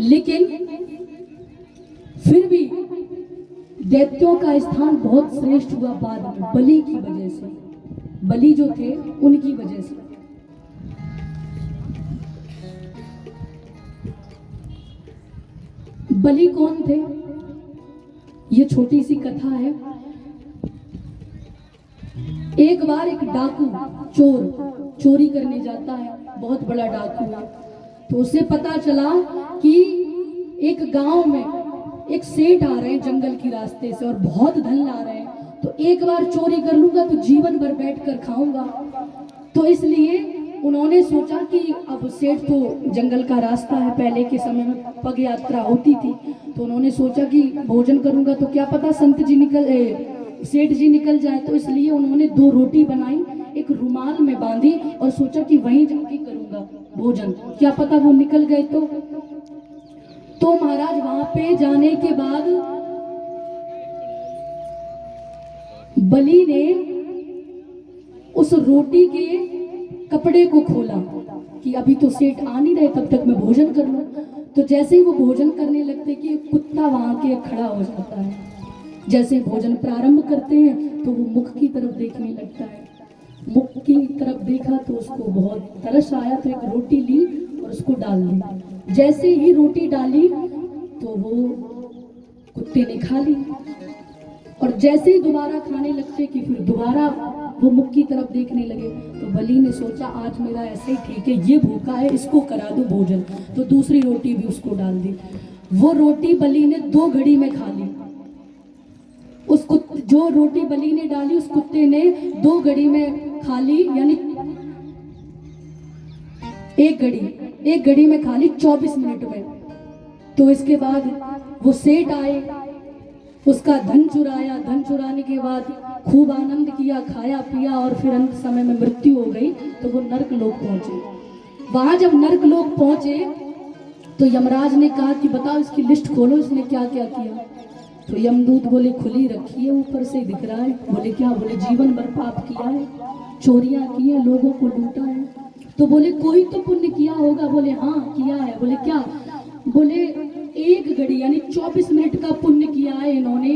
लेकिन फिर भी दैत्यों का स्थान बहुत श्रेष्ठ हुआ बाद में बलि की वजह से, बलि जो थे उनकी वजह से। बलि कौन थे, ये छोटी सी कथा है। एक बार एक डाकू चोर चोरी करने जाता है, बहुत बड़ा डाकू है। तो उसे पता चला कि एक गांव में एक सेठ आ रहे हैं जंगल की रास्ते से और बहुत धन ला रहे हैं, तो एक बार चोरी कर लूंगा तो जीवन भर बैठ कर खाऊंगा। तो इसलिए उन्होंने सोचा कि अब सेठ तो जंगल का रास्ता है, पहले के समय में पग यात्रा होती थी, तो उन्होंने सोचा कि भोजन करूंगा तो क्या पता संत जी सेठ जी निकल जाए। तो इसलिए उन्होंने 2 रोटी बनाई, एक रुमाल में बांधी और सोचा कि वहीं जाके करूंगा भोजन, क्या पता वो निकल गए। तो महाराज वहां पे जाने के बाद बलि ने उस रोटी के कपड़े को खोला कि अभी तो सेठ आ नहीं रहे, तब तक मैं भोजन कर लूं। तो जैसे ही वो भोजन करने लगते कि कुत्ता वहां के खड़ा हो जाता है। जैसे भोजन प्रारंभ करते हैं तो वो मुख की तरफ देखने लगता है। मुख की तरफ देखा तो उसको बहुत तरस आया, तो एक रोटी ली और उसको डाल दी। जैसे ही रोटी डाली तो वो कुत्ते ने खा ली, और जैसे ही दोबारा खाने लगते कि फिर दोबारा वो मुख की तरफ देखने लगे। तो बलि ने सोचा आज मेरा ऐसे ही ठीक है, ये भूखा है, इसको करा दो भोजन। तो दूसरी रोटी भी उसको डाल दी। वो रोटी बलि ने 2 घड़ी में खा ली। जो रोटी बलि ने डाली उस कुत्ते ने 2 घड़ी में खा ली, यानी 1 घड़ी में खा ली 24 मिनट में। तो इसके बाद वो सेठ आए, उसका धन चुराया, धन चुराने के बाद खूब आनंद किया, खाया पिया, और फिर अंत समय में मृत्यु हो गई। तो वो नर्क लोक पहुंचे। वहां जब नर्क लोक पहुंचे तो यमराज ने कहा कि बताओ इसकी लिस्ट खोलो, इसने क्या क्या किया। तो यमदूत बोले खुली रखी है, ऊपर से दिख रहा है। बोले क्या? बोले जीवन भर पाप किया है, चोरियां की है, लोगों को लूटा है। तो बोले कोई तो पुण्य किया होगा। बोले हाँ किया है। बोले क्या? बोले 1 घड़ी यानी 24 मिनट का पुण्य किया है इन्होंने,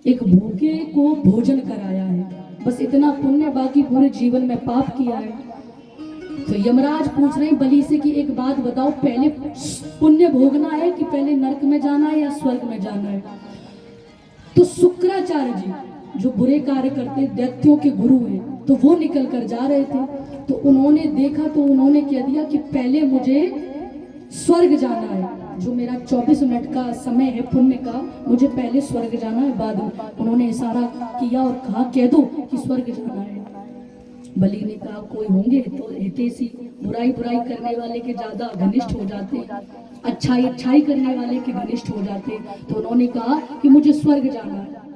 एक भूखे को भोजन कराया है, बस इतना पुण्य, बाकी पूरे जीवन में पाप किया है। तो यमराज पूछ रहे हैं बलि से कि एक बात बताओ, पहले पुण्य भोगना है कि पहले नरक में जाना है या स्वर्ग में जाना है? तो शुक्राचार्य जी जो बुरे कार्य करते दैत्यों के गुरु हैं, तो वो निकल कर जा रहे थे। तो उन्होंने देखा तो उन्होंने कह दिया कि पहले मुझे स्वर्ग जाना है, जो मेरा 24 मिनट का समय है पुण्य का, मुझे पहले स्वर्ग जाना है। बाद में उन्होंने इशारा किया और कहा कह दो कि स्वर्ग जाना है। बलि ने कहा कोई होंगे तो हितैषी, बुराई करने वाले के ज्यादा घनिष्ठ हो जाते, अच्छाई करने वाले के घनिष्ठ हो जाते। तो उन्होंने कहा कि मुझे स्वर्ग जाना है।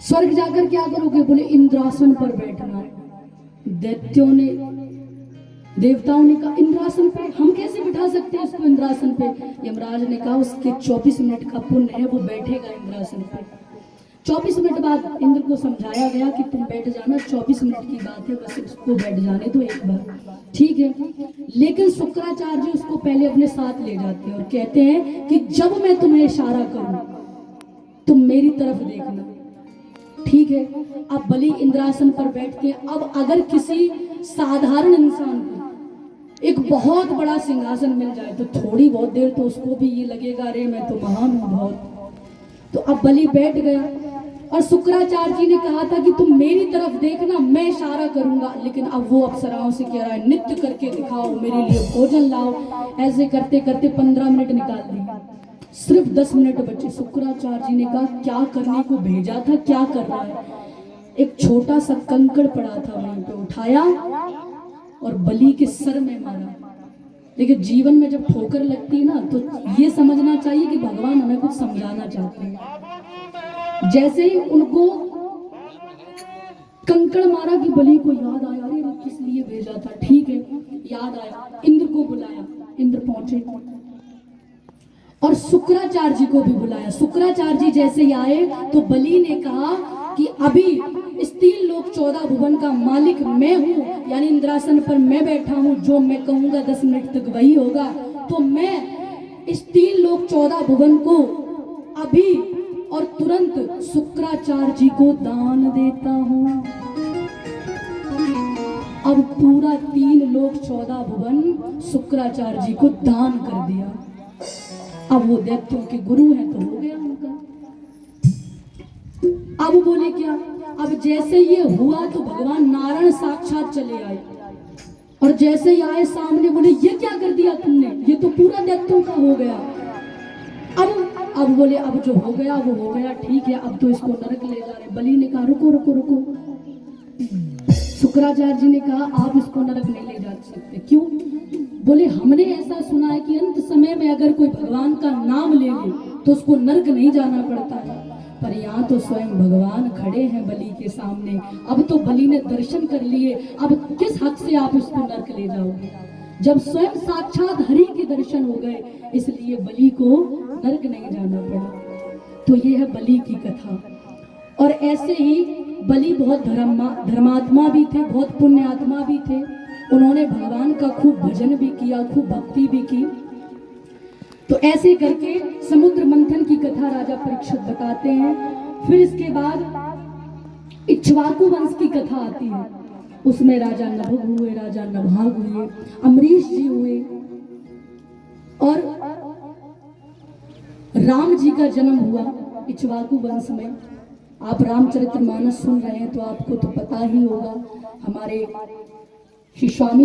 स्वर्ग जाकर क्या करोगे? बोले इंद्रासन पर बैठना है। देवताओं ने कहा इंद्रासन पे हम कैसे बिठा सकते हैं उसको इंद्रासन पे? यमराज ने कहा उसके 24 मिनट का पुण्य है, वो बैठेगा इंद्रासन पे। 24 मिनट बाद इंद्र को समझाया गया कि तुम बैठ जाना, 24 मिनट की बात है, बस उसको बैठ जाने दो एक बार, ठीक है। लेकिन शुक्राचार्य जी उसको पहले अपने साथ ले जाते हैं और कहते हैं कि जब मैं तुम्हें इशारा करूं तुम मेरी तरफ देखना, ठीक है। अब बलि इंद्रासन पर बैठते हैं। अब अगर किसी साधारण इंसान को एक बहुत बड़ा सिंहासन मिल जाए तो थोड़ी बहुत देर तो उसको भी ये लगेगा अरे मैं तो महान हूं बहुत। तो अब बलि बैठ गया और शुक्राचार्य जी ने कहा था कि तुम मेरी तरफ देखना, मैं इशारा करूंगा। लेकिन अब वो अप्सराओं से कह रहा है नृत्य करके दिखाओ, मेरे लिए भोजन लाओ। ऐसे करते करते 15 मिनट निकाल दिए, सिर्फ 10 मिनट बचे। शुक्राचार्य जी ने कहा क्या करने को भेजा था, क्या कर रहा है? एक छोटा सा कंकड़ पड़ा था, वहीं पे उठाया और बलि के सर में मारा। लेकिन जीवन में जब ठोकर लगती है ना तो ये समझना चाहिए कि भगवान हमें कुछ समझाना चाहते हैं। जैसे ही उनको कंकड़ मारा कि बलि को याद आया अरे किस लिए भेजा था, ठीक है याद आया, इंद्र को बुलाया। इंद्र पहुंचे और शुक्राचार्य जी को भी बुलाया। शुक्राचार्य जी जैसे ही आए तो बलि ने कहा कि अभी इस 3 लोक 14 भुवन का मालिक मैं हूँ, यानी इंद्रासन पर मैं बैठा हूँ, जो मैं कहूँगा 10 मिनट तक वही होगा। तो मैं इस 3 लोक 14 भुवन को अभी और तुरंत शुक्राचार्य जी को दान देता हूं। अब पूरा 3 लोक 14 भुवन शुक्राचार्य जी को दान कर दिया। अब वो दैत्यों के गुरु हैं तो हो गया उनका। अब बोले क्या, अब जैसे ये हुआ तो भगवान नारायण साक्षात चले आए और जैसे ही आए सामने बोले ये क्या कर दिया तुमने, ये तो पूरा दैत्यों का हो गया। अब बोले अब जो हो गया वो हो गया, ठीक है, अब तो इसको नरक ले जा रहे। बलि ने कहा रुको रुको रुको। शुक्राचार्य जी ने कहा आप इसको नरक नहीं ले जा सकते। क्यों? बोले हमने ऐसा सुना है कि अंत समय में अगर कोई भगवान का नाम ले ले तो उसको नरक नहीं जाना पड़ता है, पर यहाँ तो स्वयं भगवान खड़े हैं बलि के सामने। अब तो बलि ने दर्शन कर लिए, अब किस हक से आप इसको नरक ले जाओगे? जब स्वयं साक्षात हरि के दर्शन हो गए, इसलिए बलि को नरक नहीं जाना पड़ा। तो ये है बलि की कथा। और ऐसे ही बलि बहुत धर्मात्मा भी थे, बहुत पुण्य आत्मा भी थे। उन्होंने भगवान का खूब भजन भी किया, खूब भक्ति भी की। तो ऐसे करके समुद्र मंथन की कथा राजा परीक्षित बताते हैं। फिर इसके बाद इक्ष्वाकु वंश की कथा आती है। उसमें राजा नभग हुए, राजा नभाग हुए, अमरीश जी हुए और राम जी का जन्म हुआ इक्ष्वाकु वंश में। आप रामचरितमानस सुन रहे हैं तो आपको तो पता ही होगा, हमारे श्री स्वामी